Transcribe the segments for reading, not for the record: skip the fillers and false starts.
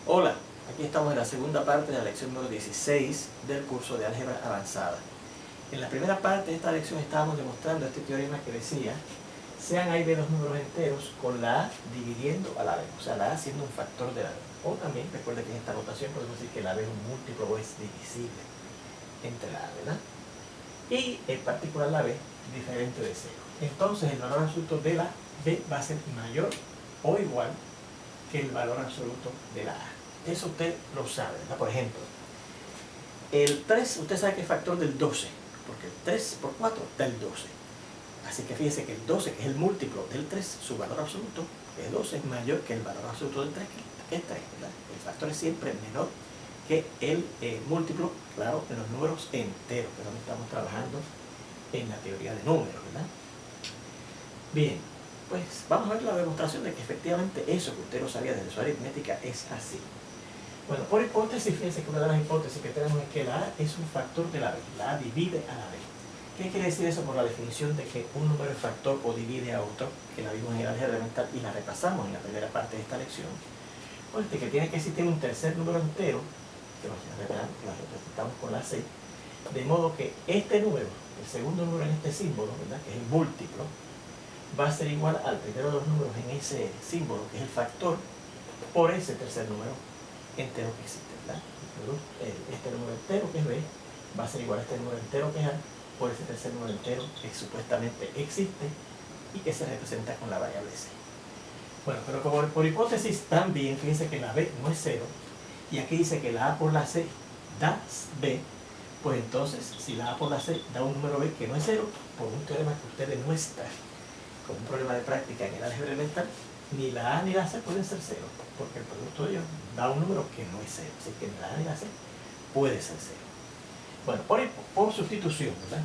Hola, aquí estamos en la segunda parte de la lección número 16 del curso de álgebra avanzada. En la primera parte de esta lección estábamos demostrando este teorema que decía sean A y B los números enteros con la A dividiendo a la B, o sea, la A siendo un factor de la B. O también, recuerda que en esta notación podemos decir que la B es un múltiplo o es divisible entre la A, ¿verdad? Y en particular la B diferente de 0. Entonces el valor absoluto de la B va a ser mayor o igual que el valor absoluto de la A. Eso usted lo sabe, ¿verdad? Por ejemplo, el 3, usted sabe que es factor del 12, porque el 3 por 4 da el 12. Así que fíjese que el 12, que es el múltiplo del 3, su valor absoluto, que es 12, es mayor que el valor absoluto del 3, que es 3, ¿verdad? El factor es siempre menor que el múltiplo, claro, de los números enteros, que es donde estamos trabajando en la teoría de números, ¿verdad? Bien, pues vamos a ver la demostración de que efectivamente eso que usted lo sabía de su aritmética es así. Bueno, por hipótesis, fíjense que una de las hipótesis que tenemos es que la A es un factor de la B, la A divide a la B. ¿Qué quiere decir eso por la definición de que un número es factor o divide a otro? Que la vimos en el álgebra elemental y la repasamos en la primera parte de esta lección. Pues que tiene que existir un tercer número entero, que lo representamos con la C, de modo que este número, el segundo número en este símbolo, ¿verdad?, que es el múltiplo, va a ser igual al primero de los números en ese símbolo, que es el factor, por ese tercer número entero que existe, ¿verdad? Este número entero que es B va a ser igual a este número entero que es A por ese tercer número entero que supuestamente existe y que se representa con la variable C. Bueno, pero como por hipótesis también, fíjense que la B no es 0 y aquí dice que la A por la C da B, pues entonces si la A por la C da un número B que no es 0, por un teorema que usted demuestra con un problema de práctica en el álgebra elemental, ni la A ni la C pueden ser 0, porque el producto de ellos da un número que no es 0, así que ni la A ni la C puede ser 0. Bueno, por sustitución, ¿verdad?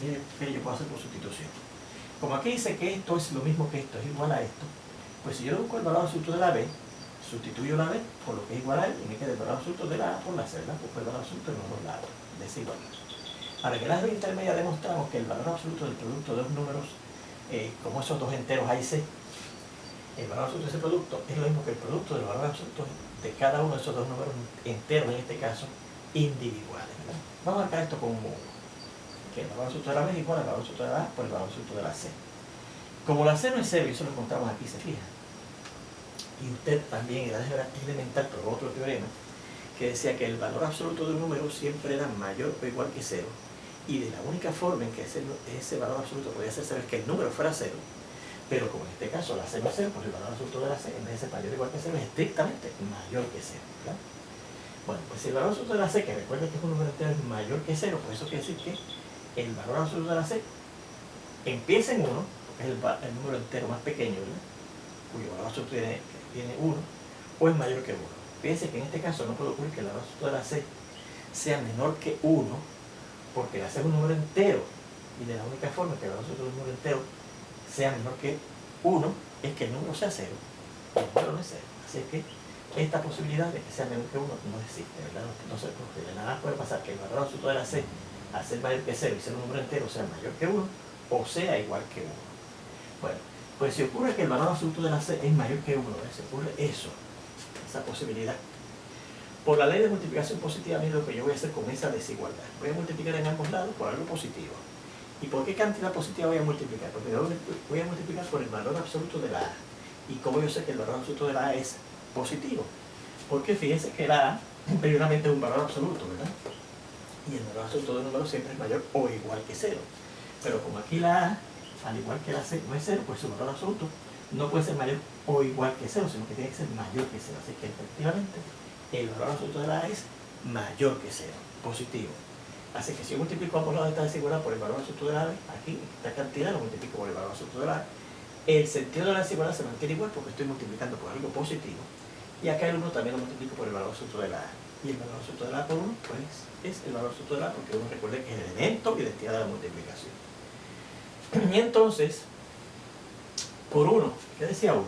Miren qué yo puedo hacer por sustitución. Como aquí dice que esto es lo mismo que esto, es igual a esto, pues si yo busco el valor absoluto de la B, sustituyo la B por lo que es igual a él y me queda el valor absoluto de la A por la C, ¿verdad? Pues el valor absoluto de los dos lados, desigual. Ahora, en el álgebra intermedia demostramos que el valor absoluto del producto de dos números, como esos dos enteros A y C, el valor absoluto de ese producto es lo mismo que el producto del valor absoluto de cada uno de esos dos números enteros, en este caso, individuales, ¿verdad? Vamos a marcar esto con un 1, que el valor absoluto de la B es igual al valor absoluto de la A por el valor absoluto de la C. Como la C no es 0, y eso lo encontramos aquí, se fija, y usted también en el álgebra elemental probó otro teorema que decía que el valor absoluto de un número siempre era mayor o igual que 0, y de la única forma en que ese valor absoluto podía ser 0 es que el número fuera 0, pero como en este caso la C no es 0, pues el valor absoluto de la C en vez de ser mayor o igual que 0 es estrictamente mayor que 0, ¿verdad? Bueno, pues si el valor absoluto de la C, que recuerden que es un número entero, es mayor que 0, pues eso quiere decir que el valor absoluto de la C empieza en 1, porque es el número entero más pequeño, ¿verdad?, cuyo valor absoluto tiene 1, o es mayor que 1. Fíjense que en este caso no puede ocurrir que el valor absoluto de la C sea menor que 1, porque la C es un número entero, y de la única forma que el valor absoluto de un número entero sea menor que 1 es que el número sea 0, y el número no es 0. Así que esta posibilidad de que sea menor que 1 no existe, ¿verdad? No se puede. De nada puede pasar que el valor absoluto de la C, al ser mayor que 0 y ser un número entero, sea mayor que 1 o sea igual que 1. Bueno, pues si ocurre que el valor absoluto de la C es mayor que 1, si ocurre eso, esa posibilidad, por la ley de multiplicación positiva, mira lo que yo voy a hacer con esa desigualdad. Voy a multiplicar en ambos lados por algo positivo. ¿Y por qué cantidad positiva voy a multiplicar? Porque voy a multiplicar por el valor absoluto de la A. ¿Y cómo yo sé que el valor absoluto de la A es positivo? Porque fíjense que la A primeramente es un valor absoluto, ¿verdad? Y el valor absoluto de un número siempre es mayor o igual que 0. Pero como aquí la A, al igual que la C, no es 0, pues su valor absoluto no puede ser mayor o igual que 0, sino que tiene que ser mayor que 0. Así que efectivamente el valor absoluto de la A es mayor que 0, positivo. Así que si yo multiplico ambos lados de esta desigualdad por el valor absoluto de la A, aquí esta cantidad lo multiplico por el valor absoluto de la A, el sentido de la desigualdad se mantiene igual porque estoy multiplicando por algo positivo, y acá el 1 también lo multiplico por el valor absoluto de la A, y el valor absoluto de la A por 1 pues es el valor absoluto de la A, porque uno recuerde que es el elemento y identidad de la multiplicación. Y entonces, por 1, ¿qué decía 1?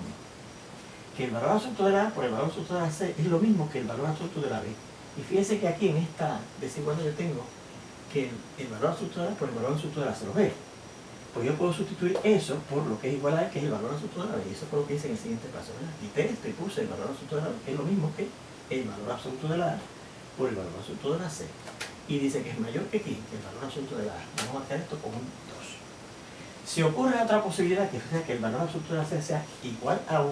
Que el valor absoluto de la A por el valor absoluto de la C es lo mismo que el valor absoluto de la B. Y fíjense que aquí en esta desigualdad yo tengo que el valor absoluto de la A por el valor absoluto de la C, ¿lo ve? Pues yo puedo sustituir eso por lo que es igual a él, que es el valor absoluto de la B. Y eso fue lo que hice en el siguiente paso, ¿verdad? Quité esto y puse el valor absoluto de la B, que es lo mismo que el valor absoluto de la A por el valor absoluto de la C. Y dice que es mayor que aquí, que el valor absoluto de la A. Vamos a marcar esto como un 2. Si ocurre otra posibilidad, que sea que el valor absoluto de la C sea igual a 1,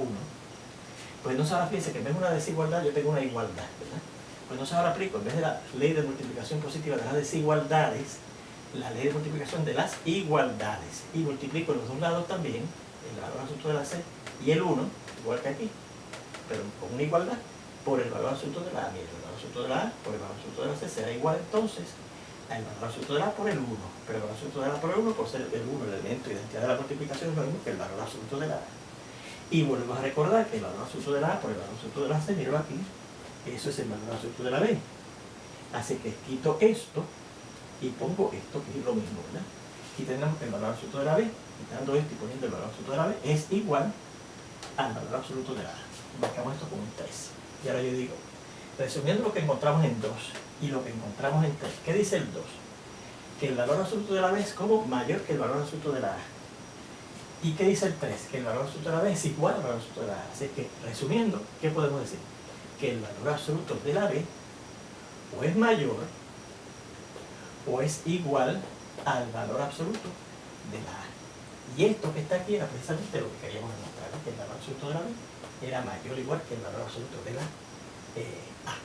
pues entonces ahora fíjense que en vez de una desigualdad yo tengo una igualdad, ¿verdad? Pues entonces ahora aplico, en vez de la ley de multiplicación positiva de las desigualdades, la ley de multiplicación de las igualdades. Y multiplico los dos lados también, el valor absoluto de la C y el 1, igual que aquí, pero con una igualdad, por el valor absoluto de la A. Mira, el valor absoluto de la A por el valor absoluto de la C será igual entonces al valor absoluto de la A por el 1. Pero el valor absoluto de la A por el 1, por ser el 1 el elemento de identidad de la multiplicación, es lo mismo que el valor absoluto de la A. Y volvemos a recordar que el valor absoluto de la A por el valor absoluto de la C, miro aquí, eso es el valor absoluto de la B. Así que quito esto y pongo esto, que es lo mismo, ¿verdad? Aquí tenemos el valor absoluto de la B, quitando esto y poniendo el valor absoluto de la B, es igual al valor absoluto de la A. Marcamos esto como un 3. Y ahora yo digo, resumiendo lo que encontramos en 2 y lo que encontramos en 3, ¿qué dice el 2? Que el valor absoluto de la B es como mayor que el valor absoluto de la A. ¿Y qué dice el 3? Que el valor absoluto de la B es igual al valor absoluto de la A. Así que, resumiendo, ¿qué podemos decir? Que el valor absoluto de la B o es mayor o es igual al valor absoluto de la A. Y esto que está aquí era precisamente lo que queríamos demostrar, que el valor absoluto de la B era mayor o igual que el valor absoluto de la A.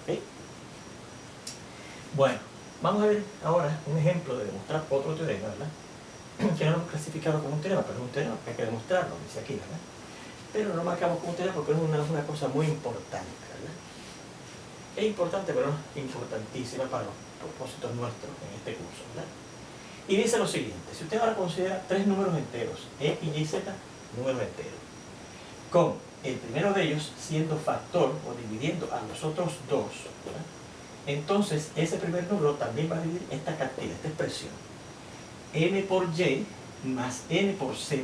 ¿Okay? Bueno, vamos a ver ahora un ejemplo de demostrar otro teorema, ¿verdad? Que no lo hemos clasificado como un teorema, pero es un teorema que hay que demostrarlo, dice aquí, ¿verdad? Pero no lo marcamos como un teorema porque es una cosa muy importante, ¿verdad? Es importante, pero no importantísima para los propósitos nuestros en este curso, ¿verdad? Y dice lo siguiente: si usted ahora considera tres números enteros, x, y, z, números enteros, con el primero de ellos siendo factor o dividiendo a los otros dos, ¿verdad? Entonces ese primer número también va a dividir esta cantidad, esta expresión, m por y más n por z,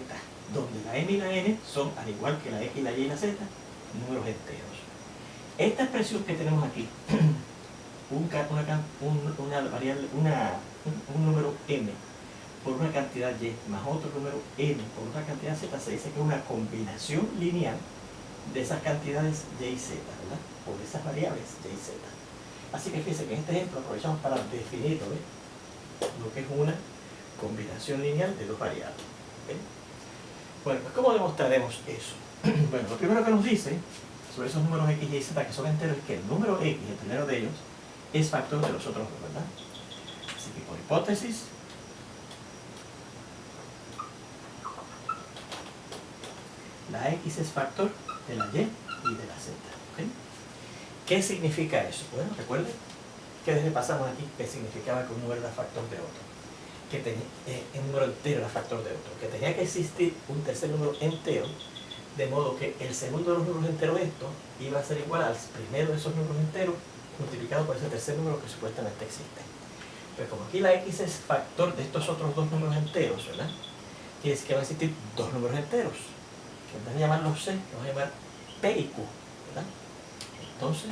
donde la m y la n son, al igual que la x, la y y la z, números enteros. Esta expresión que tenemos aquí, un número m por una cantidad y más otro número n por una cantidad z, se dice que es una combinación lineal de esas cantidades y y z, ¿verdad? O de esas variables y y z. Así que fíjense que en este ejemplo aprovechamos para definir lo que es una combinación lineal de dos variables. ¿Okay? Bueno, pues ¿cómo demostraremos eso? Bueno, lo primero que nos dice sobre esos números x, y z que son enteros es que el número x, el primero de ellos, es factor de los otros dos, ¿verdad? Así que por hipótesis, la x es factor de la y y de la z. ¿Okay? ¿Qué significa eso? Bueno, recuerden que desde pasamos aquí que significaba que un número era factor de otro, que un número entero era factor de otro, que tenía que existir un tercer número entero, de modo que el segundo de los números enteros estos iba a ser igual al primero de esos números enteros multiplicado por ese tercer número que supuestamente existe. Pero como aquí la x es factor de estos otros dos números enteros, ¿verdad? Quiere decir que van a existir dos números enteros, que en vez de llamarlos c, los vamos a llamar p y q, ¿verdad? Entonces,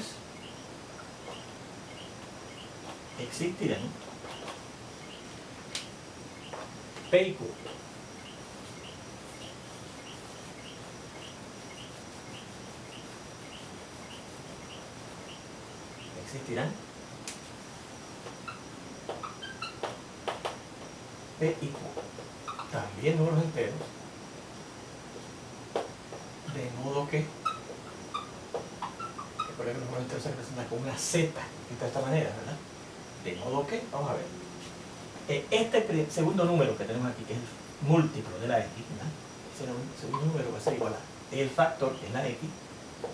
existirán p y q. Existirán p y q, también números enteros, de modo que recuerden que los números enteros se representan con una z de esta manera, ¿verdad? De modo que, vamos a ver, este segundo número que tenemos aquí, que es el múltiplo de la x, ¿verdad? Ese segundo número va a ser igual a el factor, que es la x,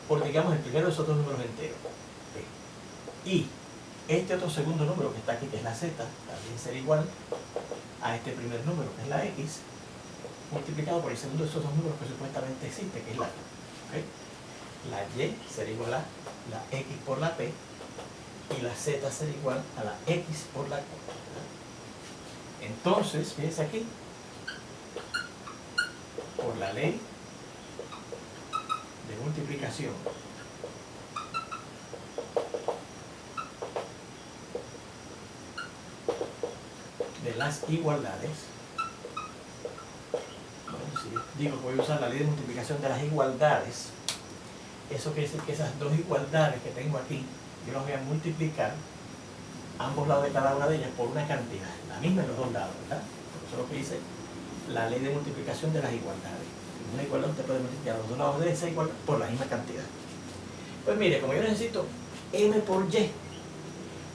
por, digamos, el primero de esos dos números enteros, p. Y este otro segundo número que está aquí, que es la z, también será igual a este primer número, que es la x, multiplicado por el segundo de esos dos números que supuestamente existe, que es la y. ¿Okay? La y será igual a la x por la p, y la z será igual a la x por la q. ¿Verdad? Entonces, fíjense aquí, por la ley de multiplicación de las igualdades, bueno, si digo que voy a usar la ley de multiplicación de las igualdades, Eso quiere decir que esas dos igualdades que tengo aquí, yo las voy a multiplicar ambos lados de cada una de ellas por una cantidad, la misma en los dos lados, ¿verdad? Eso es lo que dice la ley de multiplicación de las igualdades. En una igualdad usted puede multiplicar los dos lados de esa igualdad por la misma cantidad. Pues mire, como yo necesito m por y,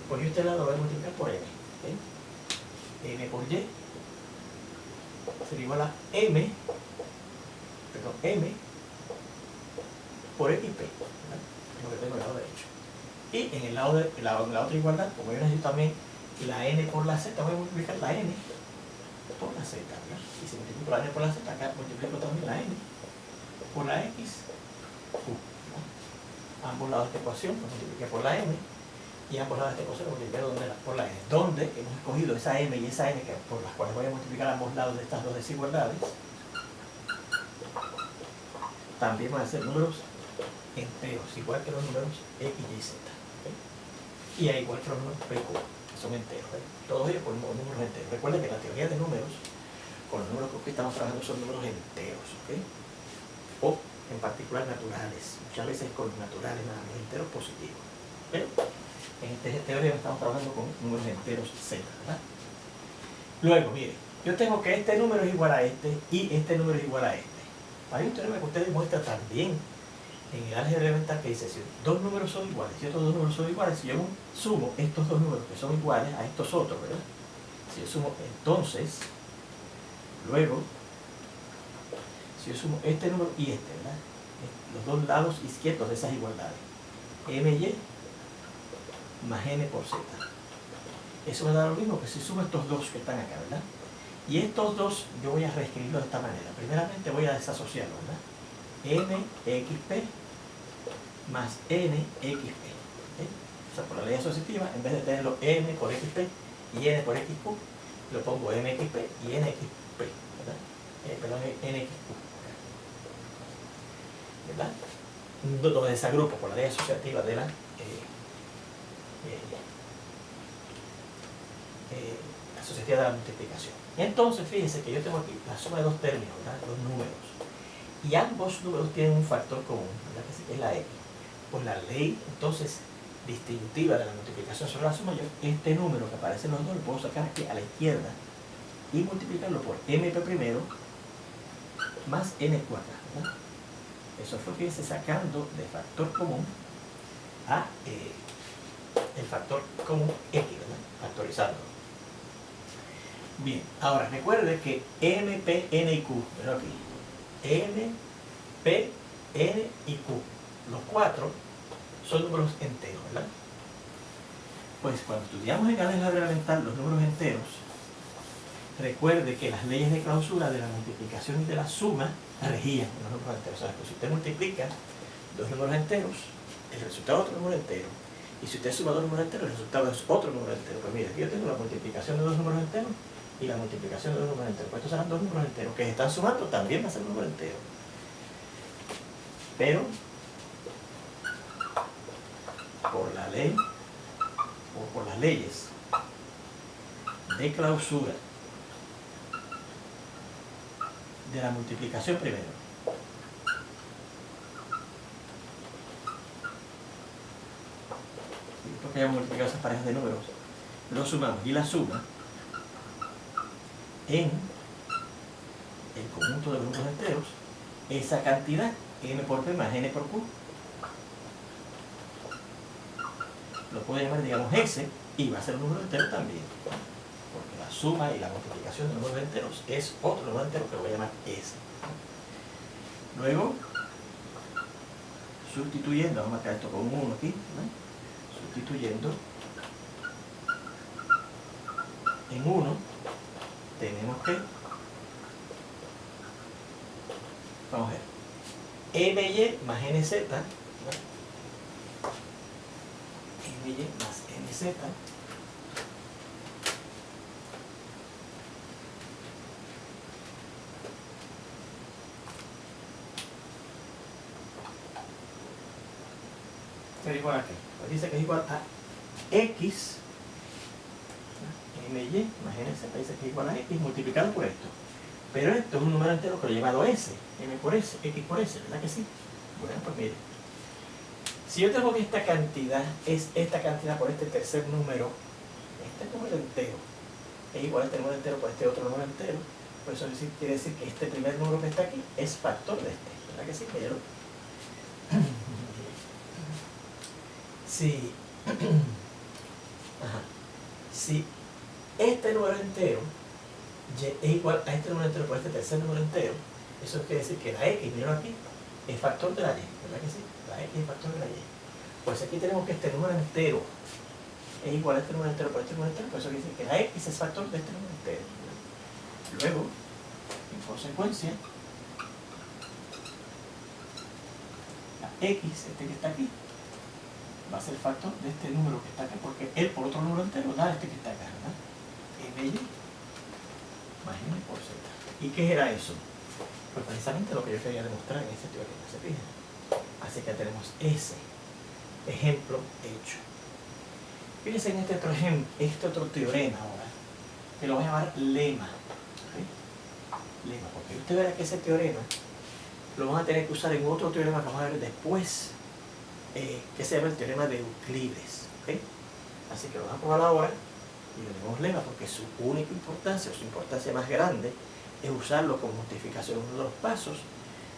pues yo este lado lo voy a multiplicar por m. ¿Okay? M por y sería igual a m por xp, ¿verdad? Es lo que tengo en el lado derecho. Y en el lado de la otra igualdad, como yo necesito también la n por la z, voy a multiplicar la n por la z, ¿verdad? Y si multiplico la n por la z, acá multiplico también la n por la x, ¿verdad? Ambos lados de esta ecuación lo multipliqué por la m, y ambos lados de esta ecuación lo multipliqué por la n, donde hemos escogido esa m y esa n por las cuales voy a multiplicar ambos lados de estas dos desigualdades. También van a ser números enteros, igual que los números x, y, z. ¿Okay? Y igual que los números p, q, que son enteros. ¿Okay? Todos ellos por números enteros. Recuerden que la teoría de números, con los números con que estamos trabajando, son números enteros. ¿Okay? O, en particular, naturales. Muchas veces con naturales, nada más enteros positivos. Pero en esta teoría estamos trabajando con números enteros z, ¿verdad? Luego, mire, yo tengo que este número es igual a este y este número es igual a este. Hay un teorema que usted demuestra también en el álgebra elemental que dice: si dos números son iguales, si estos dos números son iguales, si yo sumo estos dos números que son iguales a estos otros, ¿verdad? Si yo sumo, entonces, luego, si yo sumo este número y este, ¿verdad? Los dos lados izquierdos de esas igualdades, my más n por z. Eso me da lo mismo que si sumo estos dos que están acá, ¿verdad? Y estos dos yo voy a reescribirlo de esta manera. Primeramente voy a desasociarlo, ¿verdad? mxp más nxp. ¿Okay? O sea, por la ley asociativa, en vez de tenerlo m por xp y n por xq, lo pongo mxp y nxp, ¿verdad? Perdón, nxq. ¿Verdad? Lo desagrupo por la ley asociativa de la asociativa de la multiplicación. Entonces, fíjense que yo tengo aquí la suma de dos términos, ¿verdad? Dos números. Y ambos números tienen un factor común, ¿verdad? Que es la x. Por la ley, entonces, distributiva de la multiplicación sobre la suma, yo este número que aparece en los dos lo puedo sacar aquí a la izquierda y multiplicarlo por mp primero más nq acá, ¿verdad? Eso fue, fíjense, sacando de factor común a el factor común x, ¿verdad? Factorizándolo. Bien, ahora recuerde que M, P, N y Q, pero aquí, M, P, N y Q, los cuatro son números enteros, ¿verdad? Pues cuando estudiamos en álgebra elemental los números enteros, recuerde que las leyes de clausura de la multiplicación y de la suma regían en los números enteros. O sea, que si usted multiplica dos números enteros, el resultado es otro número entero. Y si usted suma dos números enteros, el resultado es otro número entero. Pues mire, aquí yo tengo la multiplicación de dos números enteros y la multiplicación de dos números enteros. Pues estos serán dos números enteros que se están sumando, también va a ser un número entero. Pero, por la ley, o por las leyes de clausura de la multiplicación primero, porque hayamos multiplicado esas parejas de números, lo sumamos y la suma en el conjunto de los números enteros, esa cantidad, m por p más n por q, lo puedo llamar, digamos, s, y va a ser un número entero también, porque la suma y la multiplicación de números enteros es otro número entero que voy a llamar s. Luego, sustituyendo, vamos a marcar esto con un 1 aquí, ¿no? Sustituyendo en 1, tenemos que, vamos a ver, my más nz, ¿no? my más nz es igual a qué? Pues dice que es igual a x, my más nz dice que es igual a x multiplicado por esto. Pero esto es un número entero que lo he llevado a s, m por s, x por s, ¿verdad que sí? Bueno, pues mire, Si yo tengo que esta cantidad es esta cantidad por este tercer número, este número entero es igual a este número entero por este otro número entero, por eso quiere decir que este primer número que está aquí es factor de este, ¿verdad que sí? Míralo. Si, ajá, si este número entero es igual a este número entero por este tercer número entero, eso quiere decir que la x, míralo aquí, es factor de la y, ¿verdad que sí? La x es factor de la y. Pues aquí tenemos que este número entero es igual a este número entero por este número entero, por eso quiere decir que la x es factor de este número entero. Luego, en consecuencia, la x, este que está aquí, va a ser factor de este número que está acá, porque él por otro número entero da este que está acá, ¿verdad? MY más M por Z. ¿Y qué era eso? Pues precisamente lo que yo quería demostrar en ese teorema, ¿se fijan? Así que tenemos ese ejemplo hecho. Fíjense en este otro ejemplo, este otro teorema ahora, que lo voy a llamar lema. ¿Okay? Lema, porque usted verá que ese teorema lo vamos a tener que usar en otro teorema que vamos a ver después, que se llama el teorema de Euclides. ¿Okay? Así que lo vamos a probar ahora y lo llamamos lema porque su única importancia, o su importancia más grande, es usarlo como justificación, uno de los pasos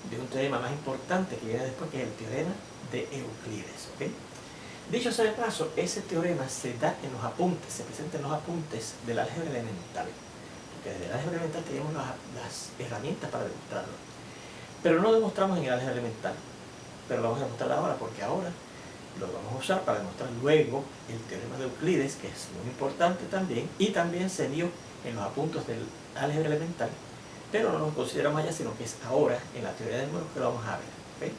de un teorema más importante que viene después, que es el teorema de Euclides. ¿Okay? Dicho sea de paso, ese teorema se da en los apuntes, se presenta en los apuntes del álgebra elemental, porque desde el álgebra elemental tenemos las herramientas para demostrarlo, pero no lo demostramos en el álgebra elemental, pero lo vamos a demostrar ahora, porque ahora lo vamos a usar para demostrar luego el teorema de Euclides, que es muy importante también, y también se dio en los apuntes del álgebra elemental, pero no lo consideramos allá, sino que es ahora en la teoría de números que lo vamos a ver. ¿Okay?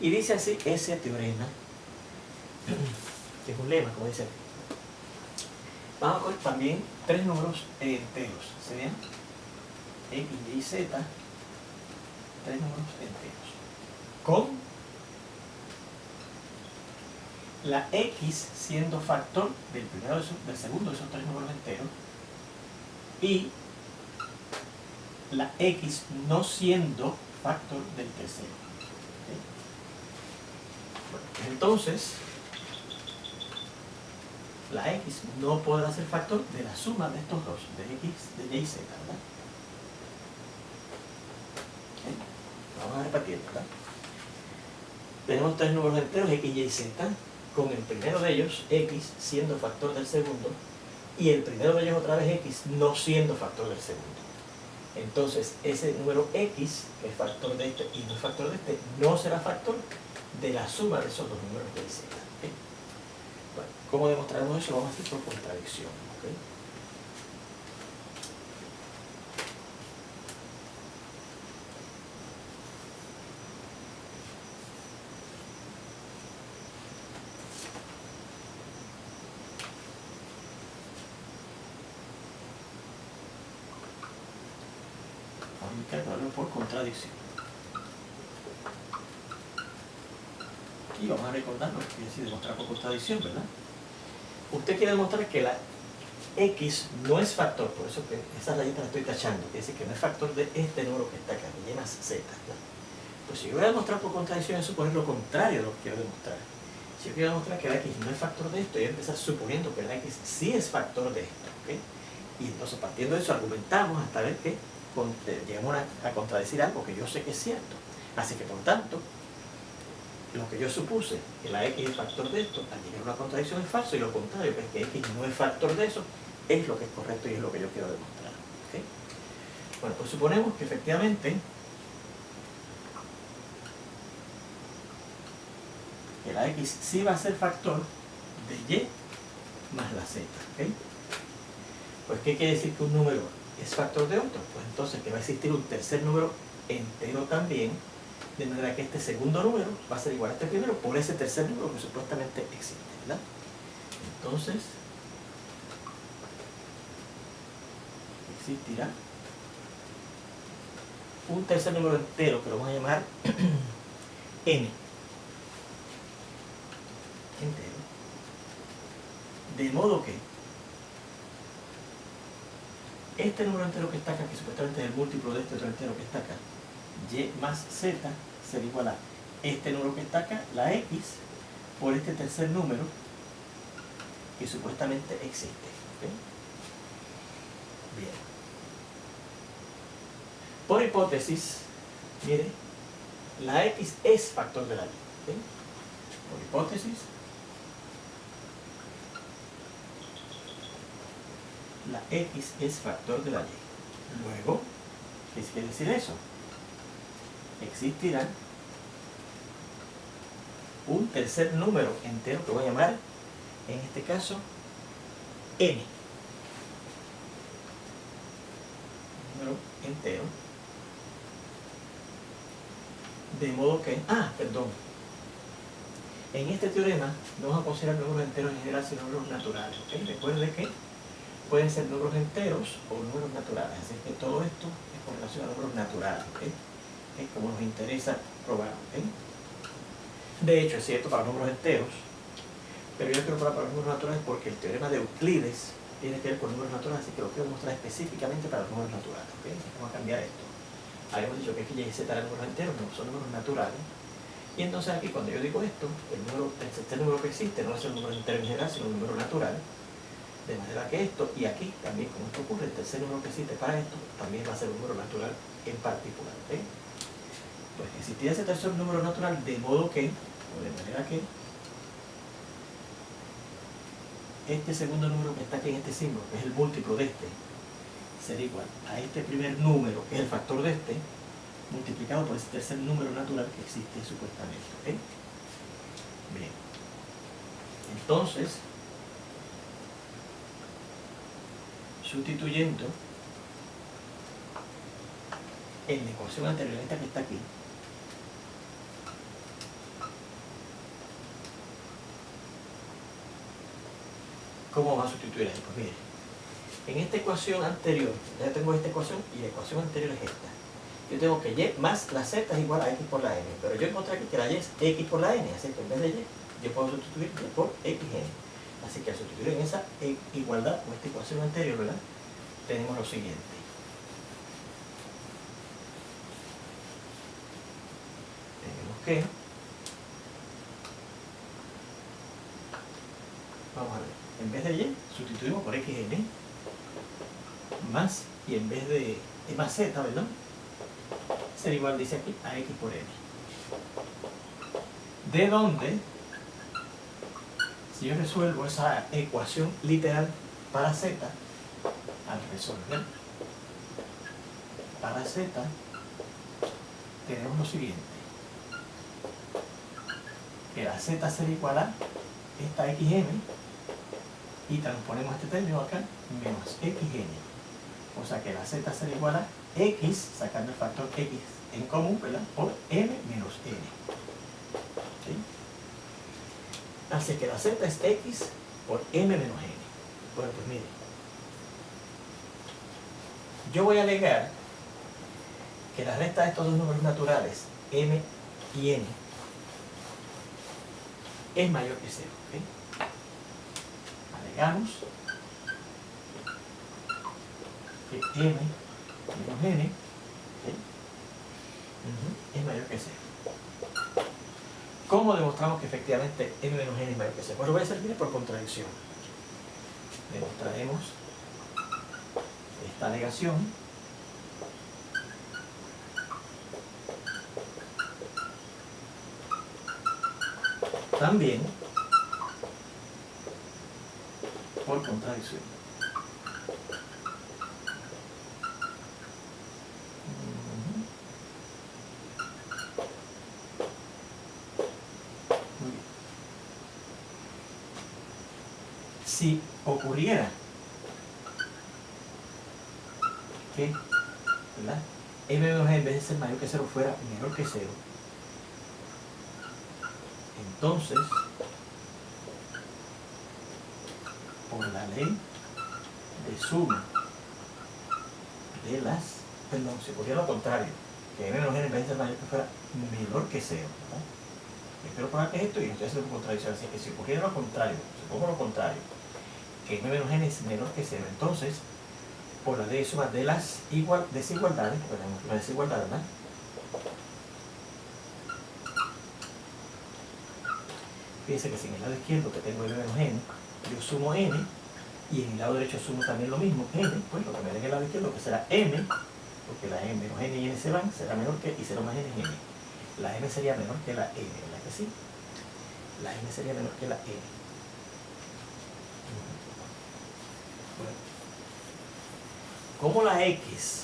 Y dice así ese teorema, que es un lema, como dice aquí. Vamos a coger también tres números enteros, ¿se ven? X, Y, Z, tres números enteros, con la x siendo factor del primero del segundo de esos tres números enteros y la x no siendo factor del tercero. ¿Okay? Bueno, pues entonces la x no podrá ser factor de la suma de estos dos, de x, de y y z, ¿verdad? ¿Okay? Vamos a repartir, ¿verdad? Tenemos tres números enteros, x, y, z, con el primero de ellos, x, siendo factor del segundo, y el primero de ellos otra vez x, no siendo factor del segundo. Entonces, ese número x, que es factor de este y no es factor de este, no será factor de la suma de esos dos números de y, z. ¿Okay? Bueno, ¿cómo demostraremos eso? Lo vamos a hacer por contradicción. ¿Okay? Calcularlo por contradicción. Aquí vamos a recordar lo que quiere decir demostrar por contradicción, ¿verdad? Usted quiere demostrar que la x no es factor, por eso que esa rayita la estoy tachando, quiere decir que no es factor de este número que está acá, y más z, ¿verdad? Pues si yo voy a demostrar por contradicción, es suponer lo contrario de lo que quiero demostrar. Si yo quiero demostrar que la x no es factor de esto, yo voy a empezar suponiendo que la x sí es factor de esto, ¿okay? Y entonces partiendo de eso argumentamos hasta ver que llegamos a contradecir algo que yo sé que es cierto. Así que por tanto, lo que yo supuse, que la x es factor de esto, al llegar a una contradicción es falso, y lo contrario, que es que x no es factor de eso, es lo que es correcto y es lo que yo quiero demostrar. ¿Okay? Bueno, pues suponemos que efectivamente que la x sí va a ser factor de y más la z. ¿Okay? Pues ¿qué quiere decir que un número es factor de otro? Pues entonces que va a existir un tercer número entero también, de manera que este segundo número va a ser igual a este primero por ese tercer número que supuestamente existe, ¿verdad? Entonces existirá un tercer número entero que lo vamos a llamar n entero, de modo que este número entero que está acá, que supuestamente es el múltiplo de este otro entero que está acá, y más z, será igual a este número que está acá, la x, por este tercer número que supuestamente existe. ¿Okay? Bien. Por hipótesis, mire, la x es factor de la y. ¿Okay? Por hipótesis, la x es factor de la y. Luego, ¿qué quiere decir eso? Existirá un tercer número entero que voy a llamar, en este caso, n. Número entero. De modo que, perdón. En este teorema no vamos a considerar números enteros en general, sino números naturales. ¿Okay? Recuerde que pueden ser números enteros o números naturales. Así que todo esto es con relación a números naturales. ¿Okay? Es como nos interesa probar. ¿Okay? De hecho, es cierto para los números enteros, pero yo quiero probar para los números naturales porque el teorema de Euclides tiene que ver con números naturales, así que lo quiero mostrar específicamente para los números naturales. ¿Okay? Vamos a cambiar esto. Habíamos dicho que x, y z eran números enteros, no, son números naturales. Y entonces aquí, cuando yo digo esto, este número que existe no es el número entero en general, sino un número natural. De manera que esto, y aquí también, como esto ocurre, el tercer número que existe para esto, también va a ser un número natural en particular. ¿Okay? Pues existía ese tercer número natural, de modo que, o de manera que, este segundo número que está aquí en este símbolo, que es el múltiplo de este, será igual a este primer número, que es el factor de este, multiplicado por ese tercer número natural que existe supuestamente. ¿Okay? Bien. Entonces, sustituyendo en la ecuación anterior, esta que está aquí, ¿cómo va a sustituir esto? Pues mire, en esta ecuación anterior, ya tengo esta ecuación y la ecuación anterior es esta. Yo tengo que y más la z es igual a x por la n, pero yo encontré aquí que la y es x por la n, así que en vez de y, yo puedo sustituir y por xn. Así que al sustituir en esa igualdad con esta ecuación anterior, ¿verdad? Tenemos lo siguiente. Tenemos que, vamos a ver, en vez de y, sustituimos por xn, más, y en vez de más z, ¿verdad? Será igual, dice aquí, a x por n. De donde, si yo resuelvo esa ecuación literal para z, al resolver para z, tenemos lo siguiente. Que la z será igual a esta xm, y transponemos este término acá, menos xn. O sea que la z será igual a x, sacando el factor x en común, ¿verdad? Por m menos n. ¿Sí? Así que la z es x por m menos n. Bueno, pues mire, yo voy a alegar que la resta de estos dos números naturales, m y n, es mayor que 0. ¿Okay? Alegamos que m menos n, ¿okay? Es mayor que 0. ¿Cómo demostramos que efectivamente m menos n es mayor que 0? Pues lo voy a hacer por contradicción. Demostraremos esta alegación también por contradicción. Muy bien. Si ocurriera que, ¿verdad?, m menos n en vez de ser mayor que 0 fuera menor que 0, entonces, por la ley de suma de las, perdón, si ocurriera lo contrario, que m menos n en vez de ser mayor que fuera menor que 0, ¿verdad? Yo quiero probar que es esto y estoy haciendo por contradicción, así que si ocurriera lo contrario, supongo lo contrario, que m menos n es menor que 0, entonces, por la ley de suma de las desigualdades, porque tenemos una desigualdad, ¿verdad?, Fíjense que si en el lado izquierdo que tengo m menos n, yo sumo n, y en el lado derecho sumo también lo mismo, n, pues lo que me dé en el lado izquierdo que será m, porque la m menos n y n se van, será menor que, y 0 más n es m. La m sería menor que la n, ¿verdad que sí? La m sería menor que la n. Bueno. ¿Cómo la x?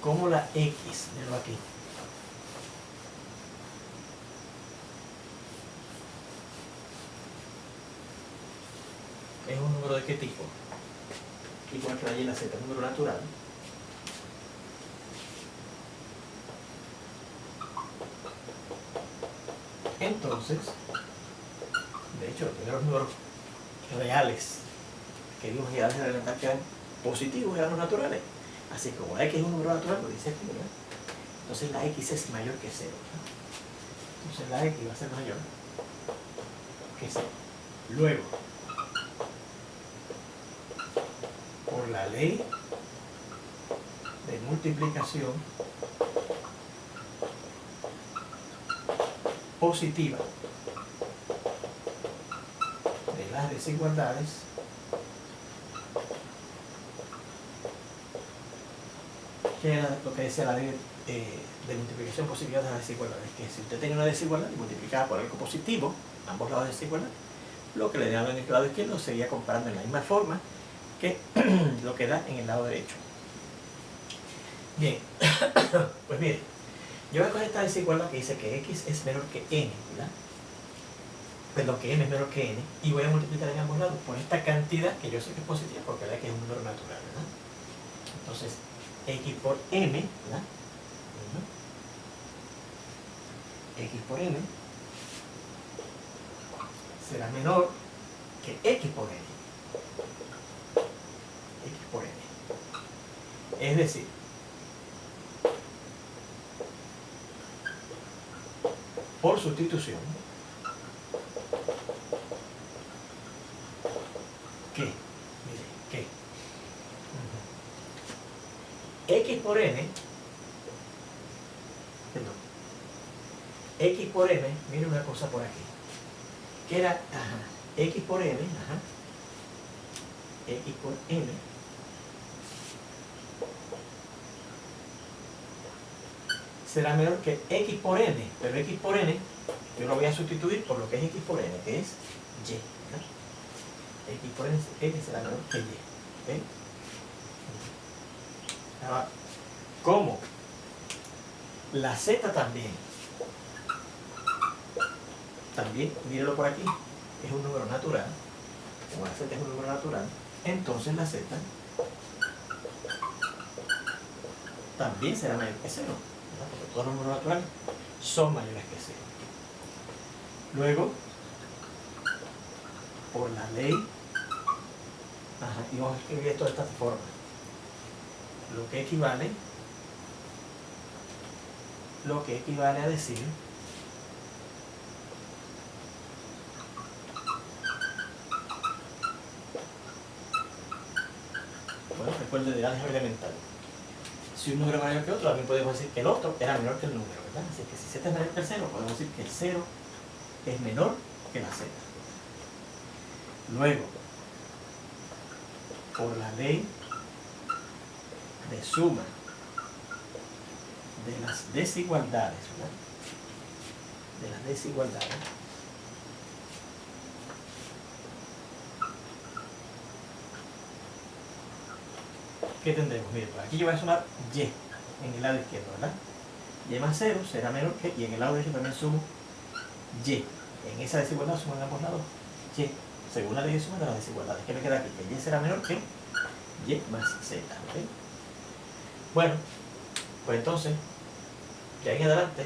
¿Cómo la x? Míralo aquí. ¿Es un número de qué tipo? Igual que la y la z, es un número natural. Entonces, de hecho, los primeros números reales que vimos en el álgebra elemental que eran positivos eran los naturales. Así que como la x es un número natural, lo dice aquí, ¿verdad? Entonces la x es mayor que 0. Entonces la x va a ser mayor que 0. Luego, por la ley de multiplicación positiva de las desigualdades, que era lo que decía la ley de multiplicación positiva de las desigualdades, que si usted tenía una desigualdad y multiplicaba por algo positivo, ambos lados de desigualdad, lo que le daba en el lado izquierdo seguía comparando en la misma forma que lo que da en el lado derecho. Bien, pues mire, yo voy a coger esta desigualdad que dice que x es menor que n, ¿verdad? Perdón, que m es menor que n, y voy a multiplicar en ambos lados por esta cantidad que yo sé que es positiva porque la x es un número natural, ¿verdad? Entonces, x por m, ¿verdad? X por m será menor que x por n. X por n. Es decir, por sustitución, ¿qué? Mire, ¿qué? X por n, perdón, x por m, mire una cosa por aquí, que era, x por m, x por m, será menor que x por n, pero x por n yo lo voy a sustituir por lo que es x por n, que es y, ¿verdad? X por n será menor que y, ¿ok? Ahora, ¿cómo? La z también, mírelo por aquí, es un número natural, como la z es un número natural, entonces la z también será mayor que 0, ¿verdad? Porque todos los números naturales son mayores que 0. Luego, por la ley, y vamos a escribir esto de esta forma, lo que equivale a decir bueno, recuerden del álgebra elemental. Si un número es mayor que otro, también podemos decir que el otro era menor que el número, ¿verdad? Así que si z es mayor que el 0, podemos decir que el 0 es menor que la z. Luego, por la ley de suma de las desigualdades, ¿verdad? De las desigualdades, ¿qué tendremos? Mire, por aquí yo voy a sumar y en el lado izquierdo, ¿verdad? Y más 0 será menor que, y en el lado derecho también sumo y. En esa desigualdad suman ambos lados y, según la ley de suma de las desigualdades. ¿Qué me queda aquí? Que y será menor que y más z, ¿ok? Bueno, pues entonces, de ahí en adelante,